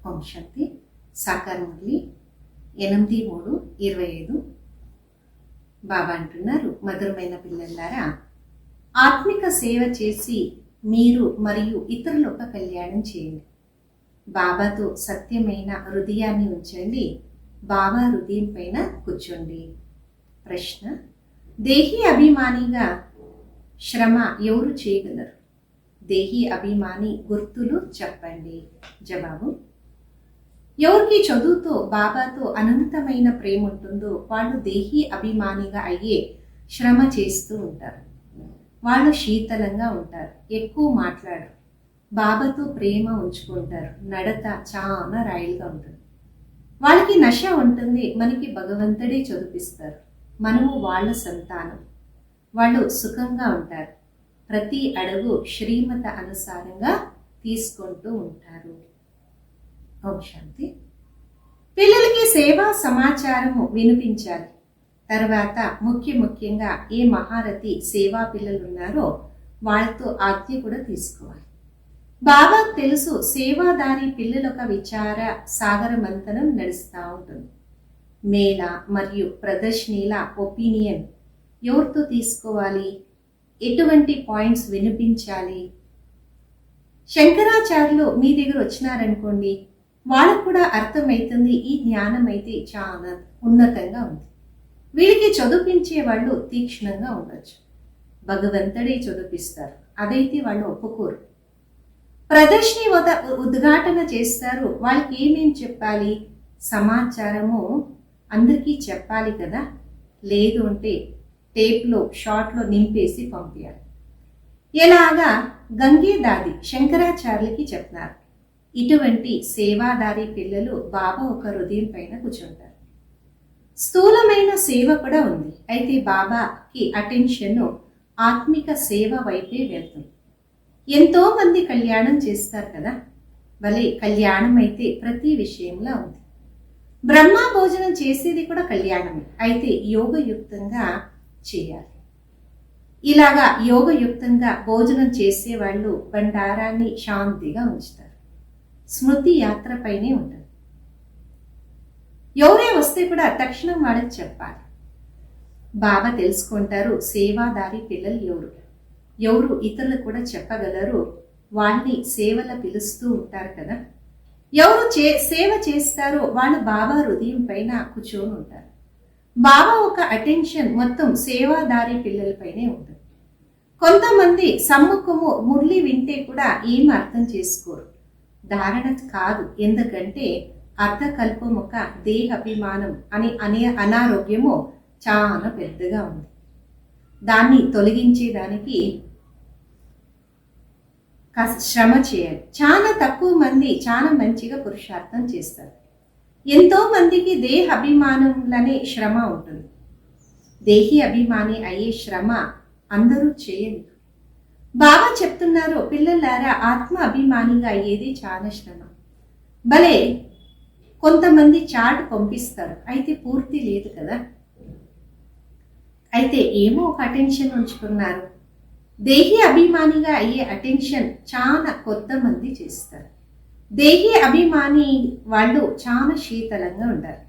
ఓం శాంతి. సాకార మురళి 8/3/25. బాబా అంటున్నారు, మధురమైన పిల్లలారా, ఆత్మిక సేవ చేసి మీరు మరియు ఇతరులొక కళ్యాణం చేయండి. బాబాతో సత్యమైన హృదయాన్ని ఉంచండి. బాబా హృదయం పైన కూర్చోండి. ప్రశ్న: దేహీ అభిమానిగా శ్రమ ఎవరు చేయగలరు? దేహీ అభిమాని గుర్తులు చెప్పండి. జవాబు: ఎవరికి చదువుతో బాబాతో అనంతమైన ప్రేమ ఉంటుందో వాళ్ళు దేహీ అభిమానిగా అయ్యే శ్రమ చేస్తూ ఉంటారు. వాళ్ళు శీతలంగా ఉంటారు, ఎక్కువ మాట్లాడరు, బాబాతో ప్రేమ ఉంచుకుంటారు. నడత చాలా రాయిల్గా ఉంటుంది. వాళ్ళకి నశ ఉంటుంది. మనకి భగవంతుడే చదివిస్తారు. మనము వాళ్ళ సంతానం. వాళ్ళు సుఖంగా ఉంటారు. ప్రతి అడుగు శ్రీమత అనుసారంగా తీసుకుంటూ ఉంటారు. ఓం శాంతి. పిల్లలకి సేవా సమాచారము వినిపించాలి. తర్వాత ముఖ్యంగా ఏ మహారథి సేవా పిల్లలు ఉన్నారో వాళ్ళతో ఆజ్ఞ కూడా తీసుకోవాలి. బాబా తెలుసు, సేవాదారి పిల్లల ఒక విచార సాగర మంతనం నడుస్తూ ఉంటుంది. మేళ మరియు ప్రదర్శనీల ఒపీనియన్ ఎవరితో తీసుకోవాలి? ఎటువంటి పాయింట్స్ వినిపించాలి? శంకరాచార్యులు మీ దగ్గర వచ్చినారనుకోండి, వాళ్ళకు కూడా అర్థమవుతుంది ఈ జ్ఞానం అయితే చాలా ఉన్నతంగా ఉంది. వీళ్ళకి చదివించే వాళ్ళు తీక్ష్ణంగా ఉండొచ్చు. భగవంతుడే చదివిస్తారు, అదైతే వాళ్ళు ఒప్పుకోరు. ప్రదర్శని ఉద్ఘాటన చేస్తారు. వాళ్ళకి ఏమేం చెప్పాలి? సమాచారము అందరికీ చెప్పాలి కదా. లేదు అంటే టేప్లో షార్ట్లో నింపేసి పంపించాలి. ఎలాగా గంగేదాది శంకరాచార్యులకి చెప్తున్నారు. ఇటువంటి సేవాదారి పిల్లలు బాబా ఒక హృదయం పైన కూర్చుంటారు. స్థూలమైన సేవ కూడా ఉంది. అయితే బాబాకి అటెన్షన్ ఆత్మిక సేవ వైపే వెళ్తుంది. ఎంతో మంది కళ్యాణం చేస్తారు కదా. భలే కళ్యాణం అయితే ప్రతి విషయంలో ఉంది. బ్రహ్మ భోజనం చేసేది కూడా కళ్యాణమే. అయితే యోగయుక్తంగా చేయాలి. ఇలాగా యోగయుక్తంగా భోజనం చేసేవాళ్ళు బండారాన్ని శాంతిగా ఉంచుతారు. స్మృతి యాత్ర పైనే ఉంటుంది. ఎవరే వస్తే కూడా తక్షణం వాళ్ళకి చెప్పాలి. బాబా తెలుసుకుంటారు సేవాదారి పిల్లలు ఎవరు ఇతరులు కూడా చెప్పగలరు. వాళ్ళని సేవల పిలుస్తూ ఉంటారు కదా. ఎవరు సేవ చేస్తారో వాళ్ళు బాబా హృదయం పైన కూర్చొని ఉంటారు. బాబా ఒక అటెన్షన్ మొత్తం సేవాదారి పిల్లలపైనే ఉంటుంది. కొంతమంది సమ్ముఖము మురళి వింటే కూడా ఏం అర్థం చేసుకోరు. ధారణ కాదు, ఎందుకంటే అర్థకల్పం ఒక దేహ అభిమానం అనే అనారోగ్యము చాలా పెద్దగా ఉంది. దాన్ని తొలగించేదానికి శ్రమ చేయాలి. చాలా తక్కువ మంది చాలా మంచిగా పురుషార్థం చేస్తారు. ఎంతో మందికి దేహ అభిమానంలోనే శ్రమ ఉంటుంది. దేహి అభిమాని అయ్యే శ్రమ అందరూ చేయలేదు. బాబా చెప్తున్నారు, పిల్లలారా, ఆత్మ అభిమానిగా అయ్యేది చాలా శ్రమ. భలే కొంతమంది చాట్ పంపిస్తారు, అయితే పూర్తి లేదు కదా. అయితే ఏమో ఒక అటెన్షన్ ఉంచుకున్నారు. దేహి అభిమానిగా అయ్యే అటెన్షన్ చాలా కొంతమంది చేస్తారు. దేహి అభిమాని వాళ్ళు చాలా శీతలంగా ఉంటారు.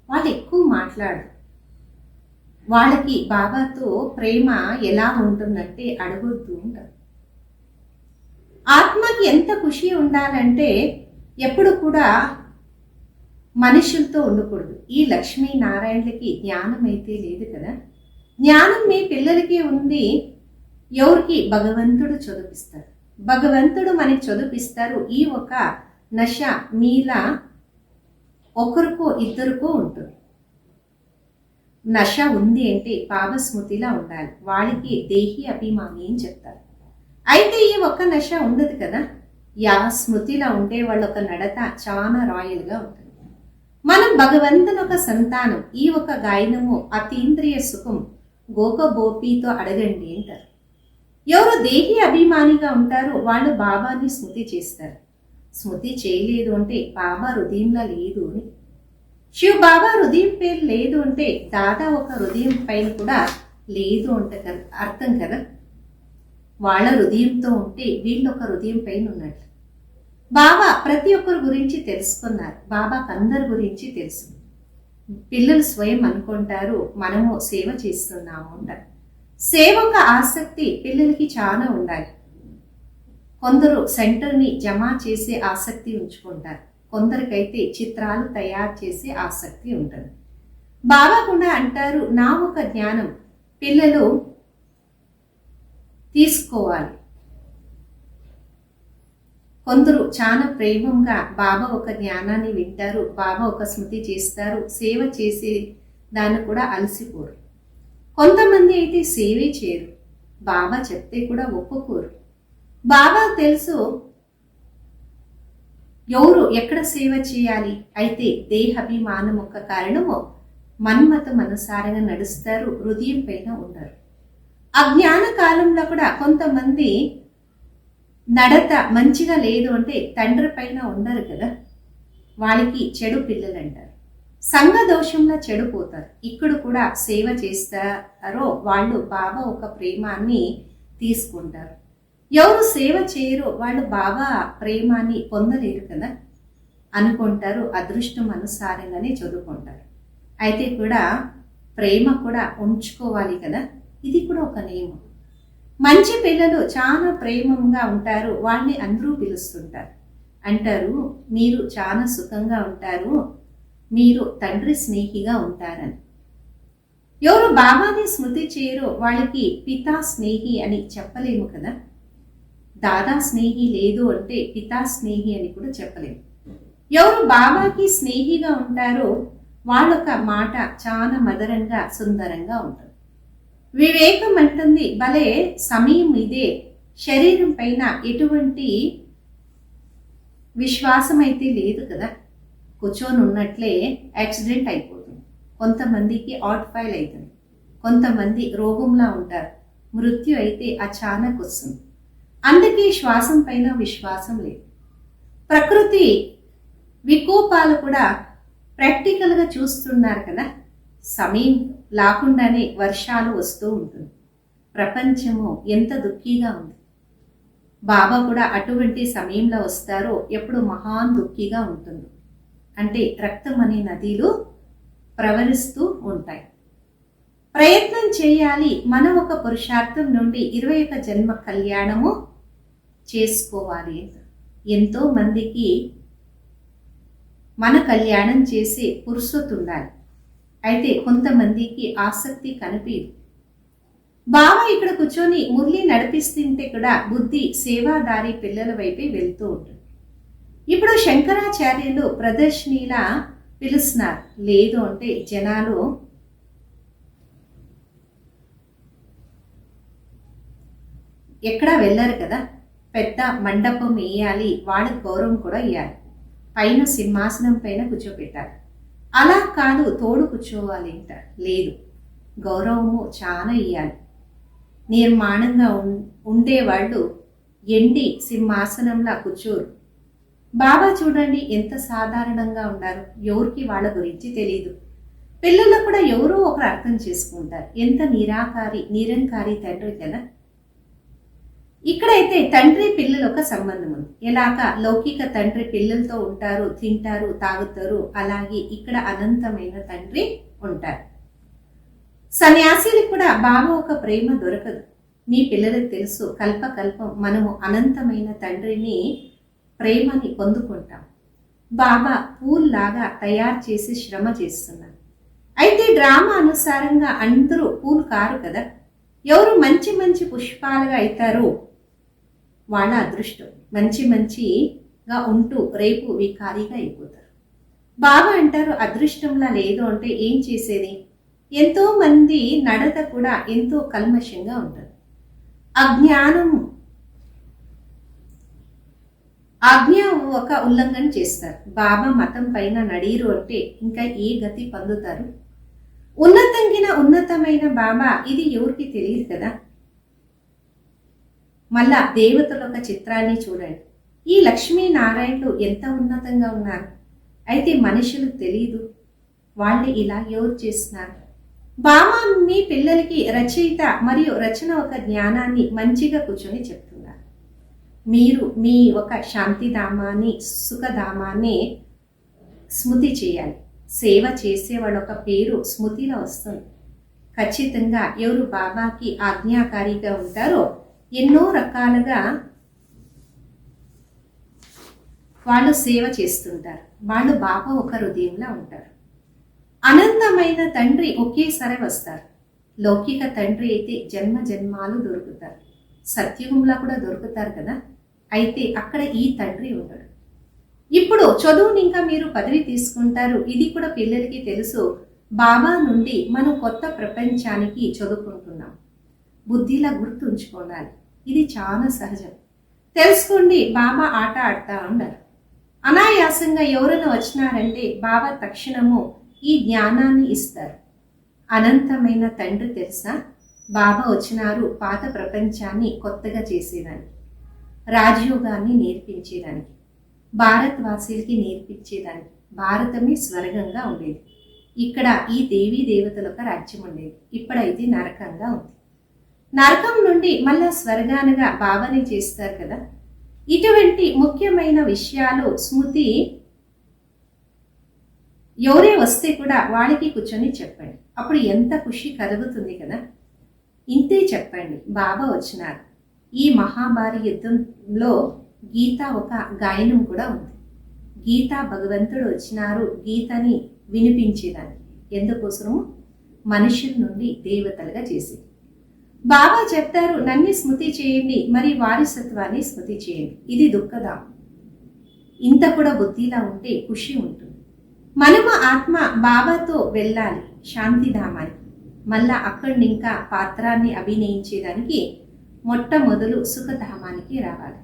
వాళ్ళు ఎక్కువ మాట్లాడరు. వాళ్ళకి బాబాతో ప్రేమ ఎలా ఉంటుందంటే అడగొద్దు ఉంటారు. ఆత్మకి ఎంత ఖుషి ఉండాలంటే ఎప్పుడు కూడా మనుషులతో ఉండకూడదు. ఈ లక్ష్మీనారాయణలకి జ్ఞానం అయితే లేదు కదా. జ్ఞానం మీ పిల్లలకి ఉంది. ఎవరికి? భగవంతుడు చదివిస్తారు. భగవంతుడు మనకి చదివిస్తారు. ఈ ఒక నశ మీలా ఒకరికో ఇద్దరికో ఉంటుంది. నశ ఉంది అంటే పాపస్మృతిలా ఉండాలి. వాళ్ళకి దేహి అభిమాని అని చెప్తారు. అయితే ఈ ఒక్క నశ ఉండదు కదా. యా స్మృతిలా ఉంటే వాళ్ళ ఒక నడత చాలా రాయల్గా ఉంటుంది. మనం భగవంతుని ఒక సంతానం. ఈ ఒక గాయనము అతీంద్రియ సుఖం గోకబోపితో అడగండి అంటారు. ఎవరు దేహి అభిమానిగా ఉంటారో వాళ్ళు బాబాని స్మృతి చేస్తారు. స్మృతి చేయలేదు అంటే బాబా హృదయంలో లేదు అని. శివ్ బాబా హృదయం పేరు లేదు అంటే దాదా ఒక హృదయం పైన కూడా లేదు అంటే అర్థం కదా. వాళ్ళ హృదయంతో ఉంటే వీళ్ళు ఒక హృదయం పైన ఉన్నట్లు. బాబా ప్రతి ఒక్కరి గురించి తెలుసుకున్నారు. బాబాకు అందరి గురించి తెలుసు. పిల్లలు స్వయం అనుకుంటారు మనము సేవ చేస్తున్నాము అంటారు. సేవ ఒక ఆసక్తి పిల్లలకి చాలా ఉండాలి. కొందరు సెంటర్ని జమ చేసే ఆసక్తి ఉంచుకుంటారు, కొందరికైతే చిత్రాలు తయారు చేసే ఆసక్తి ఉంటుంది. బాబా కూడా అంటారు నా ఒక జ్ఞానం పిల్లలు తీసుకోవాలి. కొందరు చాలా ప్రేమంగా బాబా ఒక జ్ఞానాన్ని వింటారు, బాబా ఒక స్మృతి చేస్తారు, సేవ చేసే దాన్ని కూడా అలసిపోరు. కొంతమంది అయితే సేవే చేయరు, బాబా చెప్తే కూడా ఒప్పుకోరు. బాబా తెలుసు ఎవరు ఎక్కడ సేవ చేయాలి. అయితే దేహాభిమానం ఒక కారణము మన్మతం అనుసారంగా నడుస్తారు, హృదయం పైన ఉండరు. అజ్ఞాన కాలంలో కూడా కొంతమంది నడత మంచిగా లేదు అంటే తండ్రి పైన ఉండరు కదా, వాళ్ళకి చెడు పిల్లలు అంటారు. సంఘ దోషంలో చెడిపోతారు. ఇక్కడ కూడా సేవ చేస్తారో వాళ్ళు బాబా ఒక ప్రేమాన్ని తీసుకుంటారు. ఎవరు సేవ చేయరో వాళ్ళు బాబా ప్రేమాన్ని పొందలేరు కదా అనుకుంటారు, అదృష్టం అనుసారంగానే చదువుకుంటారు. అయితే కూడా ప్రేమ కూడా ఉంచుకోవాలి కదా, ఇది కూడా ఒక నియమం. మంచి పిల్లలు చాలా ప్రేమంగా ఉంటారు, వాళ్ళని అందరూ పిలుస్తుంటారు. అంటారు మీరు చాలా సుఖంగా ఉంటారు, మీరు తండ్రి స్నేహిగా ఉంటారని. ఎవరు బాబాని స్మృతి చేయరో వాళ్ళకి పితా స్నేహి అని చెప్పలేము కదా. దాదా స్నేహి లేదు అంటే పితా స్నేహి అని కూడా చెప్పలేము. ఎవరు బాబాకి స్నేహిగా ఉంటారో వాళ్ళొక మాట చాలా మధురంగా సుందరంగా ఉంటుంది. వివేకం అంటుంది భలే సమయం ఇదే, శరీరం పైన ఎటువంటి విశ్వాసం అయితే లేదు కదా, కూర్చొని ఉన్నట్లే యాక్సిడెంట్ అయిపోతుంది. కొంతమందికి హార్ట్ ఫైల్ అవుతుంది, కొంతమంది రోగంలా ఉంటారు, మృత్యు అయితే అచానక్ వస్తుంది. అందుకే శ్వాసం పైన విశ్వాసం లేదు. ప్రకృతి వికోపాలు కూడా ప్రాక్టికల్గా చూస్తున్నారు కదా, సమయం లేకుండానే వర్షాలు వస్తూ ఉంటుంది. ప్రపంచము ఎంత దుఃఖీగా ఉంది. బాబా కూడా అటువంటి సమయంలో వస్తారో ఎప్పుడు మహాన్ దుఃఖీగా ఉంటుంది. అంటే రక్తం అనే నదిలు ప్రవహిస్తూ ఉంటాయి. ప్రయత్నం చేయాలి, మనం ఒక పురుషార్థం నుండి 21 జన్మ కళ్యాణము చేసుకోవాలి. ఎంతో మందికి మన కళ్యాణం చేసే పురుషుత్ ఉండాలి. అయితే కొంతమందికి ఆసక్తి కనిపించదు. బాబా ఇక్కడ కూర్చొని మురళి నడిపిస్తుంటే కూడా బుద్ధి సేవాదారి పిల్లల వైపే వెళ్తూ ఉంటుంది. ఇప్పుడు శంకరాచార్యులు ప్రదర్శనీలా పిలుస్తున్నారు. లేదు అంటే జనాలు ఎక్కడా వెళ్ళరు కదా, పెద్ద మండపం వేయాలి, వాళ్ళకి గౌరవం కూడా ఇవ్వాలి, పైన సింహాసనం పైన కూర్చోపెట్టాలి. అలా కాదు తోడు కూర్చోవాలి అంట, లేదు గౌరవము చాలా ఇవ్వాలి. నిర్మాణంగా ఉండేవాళ్ళు ఎండి సింహాసనంలా కూర్చోరు. బాబా చూడండి ఎంత సాధారణంగా ఉన్నారు, ఎవరికి వాళ్ళ గురించి తెలియదు. పిల్లలు కూడా ఎవరో ఒకరు అర్థం చేసుకుంటారు. ఎంత నిరంకారి తండ్రి కదా. ఇక్కడైతే తండ్రి పిల్లలు ఒక సంబంధం ఉంది. ఎలాగా లౌకిక తండ్రి పిల్లలతో ఉంటారు, తింటారు, తాగుతారు, అలాగే ఇక్కడ అనంతమైన తండ్రి ఉంటారు. సన్యాసిలకు కూడా బాబా ఒక ప్రేమ దొరకదు. మీ పిల్లలకు తెలుసు, కల్పకల్పం మనము అనంతమైన తండ్రిని ప్రేమని పొందుకుంటాం. బాబా పూల్లాగా తయారు చేసి శ్రమ చేస్తున్నారు. అయితే డ్రామా అనుసారంగా అందరూ పూలు కారు కదా. ఎవరు మంచి మంచి పుష్పాలుగా అవుతారో వాళ్ళ అదృష్టం. మంచిగా ఉంటూ రేపు వికారిగా అయిపోతారు. బాబా అంటారు అదృష్టంలా లేదు అంటే ఏం చేసేది. ఎంతో మంది నడత కూడా ఎంతో కల్మషంగా ఉంటుంది. ఆజ్ఞ ఒక ఉల్లంఘన చేస్తారు. బాబా మతం పైన నడీరు అంటే ఇంకా ఏ గతి పొందుతారు. ఉన్నతమైన బాబా ఇది ఎవరికి తెలియదు కదా. మళ్ళా దేవతల ఒక చిత్రాన్ని చూడండి. ఈ లక్ష్మీనారాయణులు ఎంత ఉన్నతంగా ఉన్నారు. అయితే మనుషులకు తెలియదు, వాళ్ళని ఇలా ఎవరు చేస్తున్నారు. బాబా మీ పిల్లలకి రచయిత మరియు రచన ఒక జ్ఞానాన్ని మంచిగా కూర్చొని చెప్తున్నారు. మీరు మీ ఒక శాంతిధామాన్ని, సుఖధామాన్ని స్మృతి చేయాలి. సేవ చేసే వాళ్ళ ఒక పేరు స్మృతిలో వస్తుంది. ఖచ్చితంగా ఎవరు బాబాకి ఆజ్ఞాకారిగా ఉంటారో ఎన్నో రకాలుగా వాళ్ళు సేవ చేస్తుంటారు. వాళ్ళు బాబా ఒక హృదయంలో ఉంటారు. అనంతమైన తండ్రి ఒకేసారి వస్తారు. లౌకిక తండ్రి అయితే జన్మ జన్మాలు దొరుకుతారు. సత్యుగంలో కూడా దొరుకుతారు కదా. అయితే అక్కడ ఈ తండ్రి ఉండడు. ఇప్పుడు చదువుని ఇంకా మీరు పదవి తీసుకుంటారు. ఇది కూడా పిల్లలకి తెలుసు. బాబా నుండి మనం కొత్త ప్రపంచానికి చదువుకుంటున్నాం. బుద్ధిలా గుర్తుంచుకోవాలి. ఇది చాలా సహజం. తెలుసుకోండి. బాబా ఆట ఆడుతూ ఉండరు. అనాయాసంగా ఎవరైనా వచ్చినారంటే బాబా తక్షణము ఈ జ్ఞానాన్ని ఇస్తారు. అనంతమైన తండ్రి తెలుసా? బాబా వచ్చినారు పాత ప్రపంచాన్ని కొత్తగా చేసేదానికి, రాజయోగాన్ని నేర్పించేదానికి, భారతవాసీలకి నేర్పించేదానికి. భారతమే స్వర్గంగా ఉండేది. ఇక్కడ ఈ దేవీ దేవతల ఒక రాజ్యం ఉండేది. ఇప్పుడైతే నరకంగా ఉంది. నరకం నుండి మళ్ళా స్వర్గానుగా బాబాని చేస్తారు కదా. ఇటువంటి ముఖ్యమైన విషయాలు స్మృతి ఎవరే వస్తే కూడా వాళ్ళకి కూర్చొని చెప్పండి. అప్పుడు ఎంత ఖుషి కలుగుతుంది కదా. ఇంతే చెప్పండి. బాబా వచ్చినారు. ఈ మహాభారీ యుద్ధంలో గీత ఒక గాయనం కూడా ఉంది. గీత భగవంతుడు వచ్చినారు గీతని వినిపించేదాన్ని. ఎందుకోసము? మనుషుల నుండి దేవతలుగా చేసేది. బాబా చెప్తారు నన్ను స్మృతి చేయండి, మరి వారసత్వాన్ని స్మృతి చేయండి. ఇది దుఃఖదాం. ఇంత కూడా బుద్ధిలా ఉంటే ఖుషి ఉంటుంది. మనము ఆత్మ బాబాతో వెళ్ళాలి శాంతిధామానికి. మళ్ళా అక్కడి ఇంకా పాత్రాన్ని అభినయించేదానికి మొట్టమొదలు సుఖధామానికి రావాలి.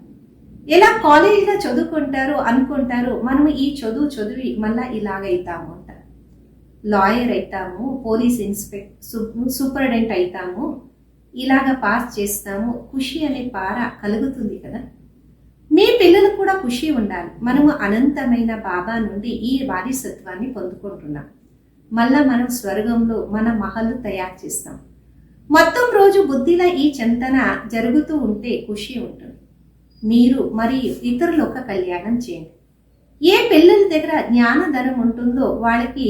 ఎలా కాలేజీలో చదువుకుంటారో అనుకుంటారు మనము ఈ చదివి మళ్ళా ఇలాగైతాము అంటారు. లాయర్ అవుతాము, పోలీస్ సూపరింటెండెంట్ అవుతాము, ఇలాగ పాస్ చేస్తాము. ఖుషి అనే పార కలుగుతుంది కదా. మీ పిల్లలు కూడా ఖుషి ఉండాలి. మనము అనంతమైన బాబా నుండి ఈ వారసత్వాన్ని పొందుకుంటున్నాం. మళ్ళా మనం స్వర్గంలో మన మహలు తయారు చేస్తాం. మొత్తం రోజు బుద్ధిలో ఈ చింతన జరుగుతూ ఉంటే ఖుషి ఉంటుంది. మీరు మరియు ఇతరులు ఒక కళ్యాణం చేయండి. ఏ పిల్లల దగ్గర జ్ఞానధనం ఉంటుందో వాళ్ళకి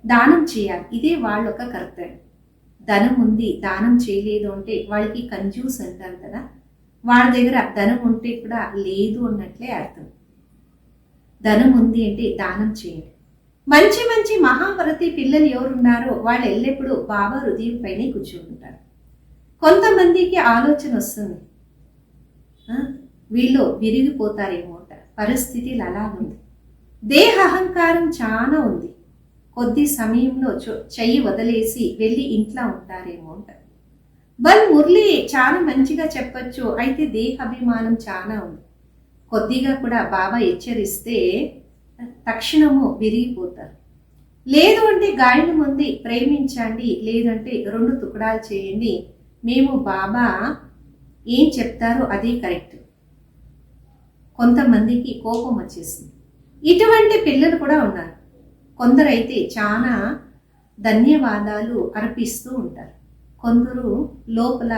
దానం చేయాలి. ఇదే వాళ్ళ ఒక కర్తవ్యం. ధనం ఉంది దానం చేయలేదు అంటే వాళ్ళకి కంజూస్ అంటారు కదా. వాళ్ళ దగ్గర ధనం ఉంటే కూడా లేదు అన్నట్లే అర్థం. ధనం ఉంది అంటే దానం చేయండి. మంచి మంచి మహాభారతి పిల్లలు ఎవరున్నారో వాళ్ళు ఎల్లప్పుడూ బాబా హృదయం పైనే కూర్చుంటారు. కొంతమందికి ఆలోచన వస్తుంది, వీళ్ళు విరిగిపోతారేమో అంట. పరిస్థితులు అలా ఉంది. దేహ అహంకారం చాలా ఉంది. కొద్ది సమయంలో చెయ్యి వదిలేసి వెళ్ళి ఇంట్లో ఉంటారేమో అంట. మురళి చాలా మంచిగా చెప్పచ్చు. అయితే దేహాభిమానం చాలా ఉంది. కొద్దిగా కూడా బాబా హెచ్చరిస్తే తక్షణము విరిగిపోతారు. లేదు అంటే గాయనం ఉంది, ప్రేమించండి, లేదంటే 2 తుకడాలు చేయండి. మేము బాబా ఏం చెప్తారో అదే కరెక్ట్. కొంతమందికి కోపం వచ్చేసింది. ఇటువంటి పిల్లలు కూడా ఉన్నారు. కొందరైతే చాలా ధన్యవాదాలు అర్పిస్తూ ఉంటారు. కొందరు లోపల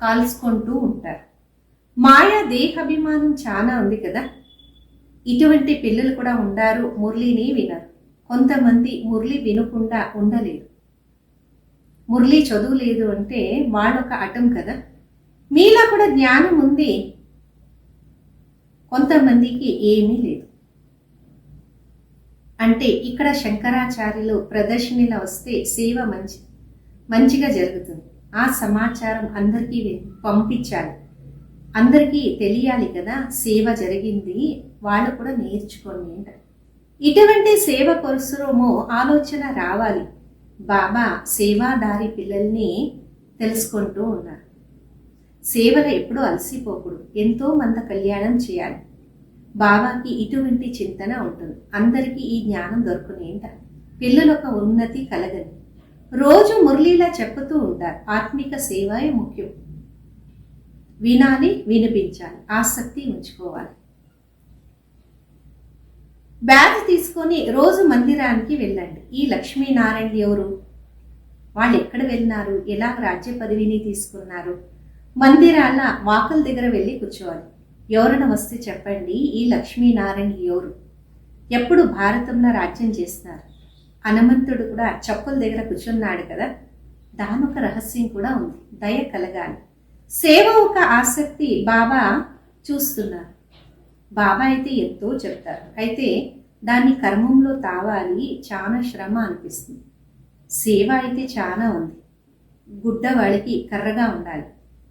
కాల్చుకుంటూ ఉంటారు. మాయా దేహాభిమానం చాలా ఉంది కదా. ఇటువంటి పిల్లలు కూడా ఉండారు. మురళిని వినరు. కొంతమంది మురళి వినకుండా ఉండలేరు. మురళి చదువు లేదు అంటే వాళ్ళొక అటం కదా. మీలా కూడా జ్ఞానం ఉంది, కొంతమందికి ఏమీ లేదు. అంటే ఇక్కడ శంకరాచార్యులు ప్రదర్శనలో వస్తే సేవ మంచిగా జరుగుతుంది. ఆ సమాచారం అందరికీ పంపించాలి. అందరికీ తెలియాలి కదా సేవ జరిగింది, వాళ్ళు కూడా నేర్చుకోండి అంట. ఇటువంటి సేవ పరిసరమో ఆలోచన రావాలి. బాబా సేవాదారి పిల్లల్ని తెలుసుకుంటూ ఉన్నారు. సేవలో ఎప్పుడూ అలసిపోకూడదు. ఎంతో మంది కళ్యాణం చేయాలి. బాబాకి ఇటువంటి చింతన ఉంటుంది. అందరికీ ఈ జ్ఞానం దొరుకునేంట. పిల్లలొక ఉన్నతి కలగని రోజు మురళీలా చెప్పుతూ ఉంటారు. ఆత్మిక సేవే ముఖ్యం. వినాలి, వినిపించాలి, ఆసక్తి ఉంచుకోవాలి. బ్యాగ్ తీసుకొని రోజు మందిరానికి వెళ్ళండి. ఈ లక్ష్మీనారాయణ ఎవరు? వాళ్ళు ఎక్కడ వెళ్ళినారు? ఎలా రాజ్య పదవిని తీసుకున్నారు? మందిరాల వాకల దగ్గర వెళ్ళి కూర్చోవాలి. ఎవరైనా వస్తే చెప్పండి, ఈ లక్ష్మీనారాయణ ఎవరు, ఎప్పుడు భారతంలో రాజ్యం చేస్తారు. హనుమంతుడు కూడా చెప్పుల దగ్గర కూర్చున్నాడు కదా, దానొక రహస్యం కూడా ఉంది. దయ కలగాలి, సేవ ఒక ఆసక్తి. బాబా చూస్తున్నారు. బాబా అయితే ఎంతో చెప్తారు, అయితే దాన్ని కర్మంలో తావాలి, చాలా శ్రమ అనిపిస్తుంది. సేవ అయితే చాలా ఉంది. గుడ్డవాడికి కర్రగా ఉండాలి.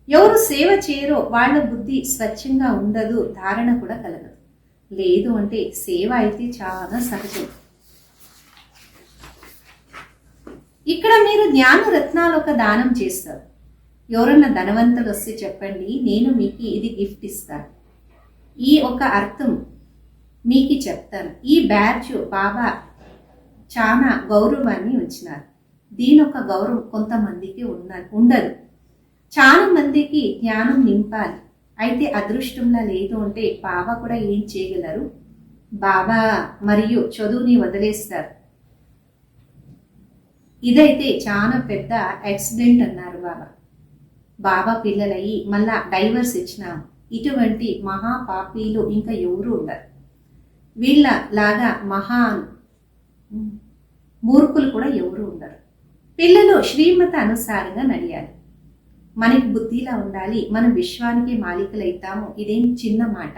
ఎవరు సేవ చేయరో వాళ్ళ బుద్ధి స్వచ్ఛంగా ఉండదు, ధారణ కూడా కలగదు. లేదు అంటే సేవ అయితే చాలా సహజం. ఇక్కడ మీరు జ్ఞాన రత్నాలు ఒక దానం చేస్తారు. ఎవరన్నా ధనవంతులు వస్తే చెప్పండి, నేను మీకు ఇది గిఫ్ట్ ఇస్తాను. ఈ ఒక అర్థం మీకు చెప్తాను. ఈ బ్యాచ్ బాబా చాలా గౌరవాన్ని ఉంచినారు. దీని ఒక గౌరవం కొంతమందికి ఉండదు. చాలా మందికి జ్ఞానం నింపాలి, అయితే అదృష్టంలా లేదు అంటే బాబా కూడా ఏం చేయగలరు. బాబా మరియు చదువుని వదిలేస్తారు. ఇదైతే చాలా పెద్ద యాక్సిడెంట్ అన్నారు బాబా. బాబా పిల్లలయ్యి మళ్ళా డైవర్స్ ఇచ్చినాము. ఇటువంటి మహాపాపీలు ఇంకా ఎవరు ఉండరు. వీళ్ళ లాగా మహా మూర్ఖులు కూడా ఎవరు ఉండరు. పిల్లలు శ్రీమత అనుసారంగా నడియాలి. మనకి బుద్ధిలా ఉండాలి, మనం విశ్వానికి మాలికలైతాము. ఇదేం చిన్న మాట.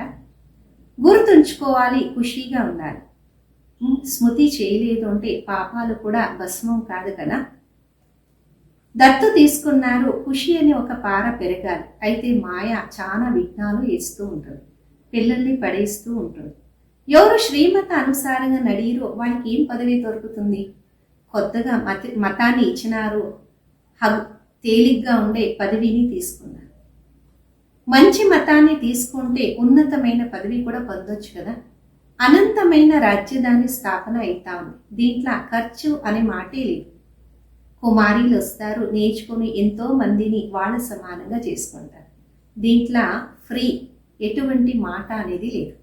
గుర్తుంచుకోవాలి, ఖుషీగా ఉండాలి. స్మృతి చేయలేదు అంటే పాపాలు కూడా భస్మం కాదు కదా. దత్తు తీసుకున్నారు, ఖుషి అని ఒక పార పెరగాలి. అయితే మాయ చాలా విఘ్నాలు వేస్తూ ఉంటుంది, పిల్లల్ని పడేస్తూ ఉంటుంది. ఎవరు శ్రీమత అనుసారంగా నడియరో వాళ్ళకి ఏం పదవి దొరుకుతుంది. కొత్తగా మతాన్ని ఇచ్చినారు, తేలిగ్గా ఉండే పదవిని తీసుకున్నారు. మంచి మతాన్ని తీసుకుంటే ఉన్నతమైన పదవి కూడా పొందొచ్చు కదా. అనంతమైన రాజ్యధాని స్థాపన అవుతా ఉంది. దీంట్లో ఖర్చు అనే మాటే లేదు. కుమారీలు వస్తారు, నేర్చుకుని ఎంతో మందిని వాళ్ళ సమానంగా చేసుకుంటారు. దీంట్లో ఫ్రీ ఎటువంటి మాట అనేది లేదు.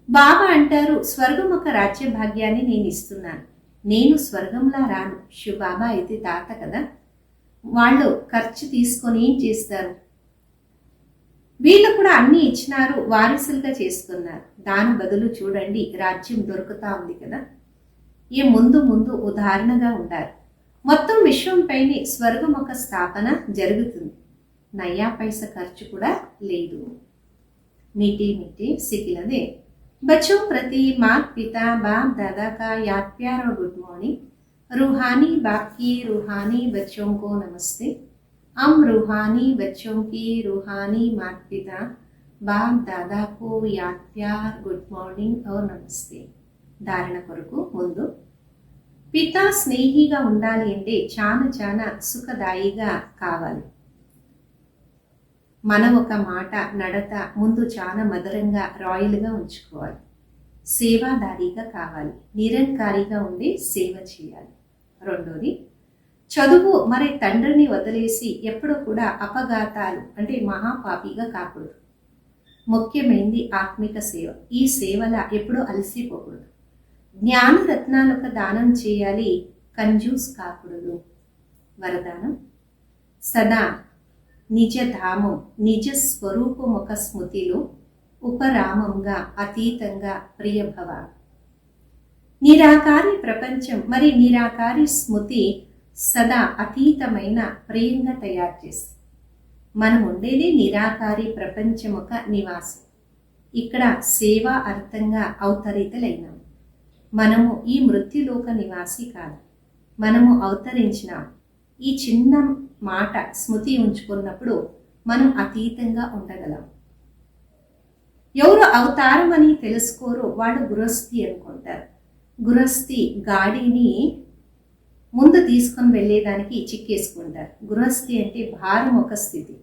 బాబా అంటారు, స్వర్గం ఒక రాజ్య భాగ్యాన్ని నేను ఇస్తున్నాను. నేను స్వర్గంలా రాను. శివబాబా అయితే తాత కదా, వాళ్ళు ఖర్చు తీసుకొని ఏం చేస్తారు. వీళ్ళు కూడా అన్ని ఇచ్చినారు, వారసులుగా చేసుకున్నారు. దాని బదులు చూడండి రాజ్యం దొరుకుతా ఉంది కదా. ఈ ముందు ముందు ఉదాహరణగా ఉండాలి. మొత్తం విశ్వంపైనే స్వర్గం ఒక స్థాపన జరుగుతుంది. నయ్యా పైసా ఖర్చు కూడా లేదు. मीठी मीठी सिखिलदे बच्चों प्रति माता पिता बाप दादा का याद प्यार और गुड मॉर्निंग। रूहानी बाप की रूहानी बच्चों को नमस्ते। हम रूहानी बच्चों की रूहानी माता पिता बाप दादा को याद प्यार गुड मॉर्निंग और नमस्ते। धारण కొరకు ముందు పితా స్నేహిగా ఉండాలి అంటే చాలా చాలా సుఖదాయిగా కావాలి. మన ఒక మాట నడత ముందు చాలా మధురంగా రాయల్గా ఉంచుకోవాలి. సేవాదారిగా కావాలి, నిరంకారిగా ఉండి సేవ చేయాలి. రెండోది చదువు మరి తండ్రిని వదిలేసి ఎప్పుడూ కూడా అపఘాతాలు అంటే మహాపాపిగా కాకూడదు. ముఖ్యమైనది ఆత్మిక సేవ. ఈ సేవల ఎప్పుడూ అలసిపోకూడదు. జ్ఞాన రత్నాలకు దానం చేయాలి, కంజూస్ కాకూడదు. వరదానం సదా నిజ ధామం నిజ స్వరూపం ఒక స్మృతిలో ఉపరామంగా అతీతంగా ప్రియభవ. నిరాకారి ప్రపంచం మరి నిరాకారి స్మృతి సదా అతీతమైన ప్రియంగా తయారు చేస్తుంది. మనం ఉండేది నిరాకారి ప్రపంచం ఒక నివాసం. ఇక్కడ సేవా అర్థంగా అవతరితలైనాం. మనము ఈ మృత్యులోక నివాసి కాదు, మనము అవతరించినాం. ఈ చిన్న మాట స్మృతి ఉంచుకున్నప్పుడు మనం అతీతంగా ఉండగలం. ఎవరు అవతారం అని తెలుసుకోరో వాడు గృహస్థి అనుకుంటారు. గృహస్థి గాడిని ముందు తీసుకొని వెళ్ళేదానికి చిక్కేసుకుంటారు. గృహస్థి అంటే భారం ఒక స్థితి,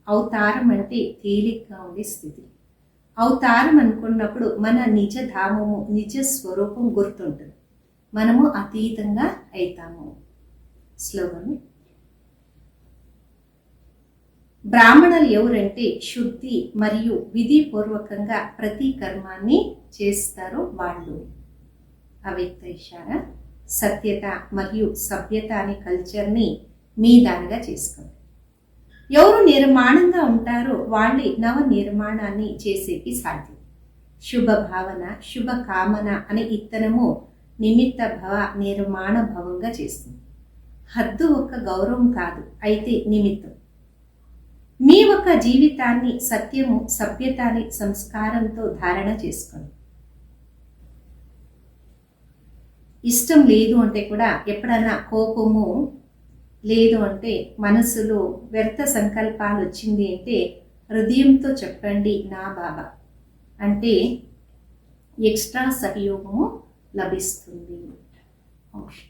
అవతారం అంటే తేలిగ్గా ఉండే స్థితి. అవతారం అనుకున్నప్పుడు మన నిజ ధామము నిజ స్వరూపం గుర్తుంటుంది, మనము అతీతంగా అవుతాము. స్లోగన్ బ్రాహ్మణులు ఎవరంటే శుద్ధి మరియు విధిపూర్వకంగా ప్రతి కర్మాన్ని చేస్తారో వాళ్ళు. అవ్యక్త ఇషారా సత్యత మరియు సభ్యత అనే కల్చర్ని మీ దానిగా చేసుకోండి. ఎవరు నిర్మాణంగా ఉంటారో వాళ్ళే నవ నిర్మాణాన్ని చేసేకి సాధ్యం. శుభ భావన, శుభ కామన అనే ఇత్తనము నిమిత్త భవ నిర్మాణ భవంగా చేస్తుంది. హద్దు ఒక గౌరవం కాదు, అయితే నిమిత్తం. మీ ఒక జీవితాన్ని సత్యము, సభ్యతాని, సంస్కారంతో ధారణ చేసుకోండి. ఇష్టం లేదు అంటే కూడా ఎప్పుడన్నా కోపము లేదు అంటే, మనసులో వ్యర్థ సంకల్పాలు వచ్చింది అంటే హృదయంతో చెప్పండి నా బాబా అంటే ఎక్స్ట్రా సహయోగము లభిస్తుంది. ఓకే.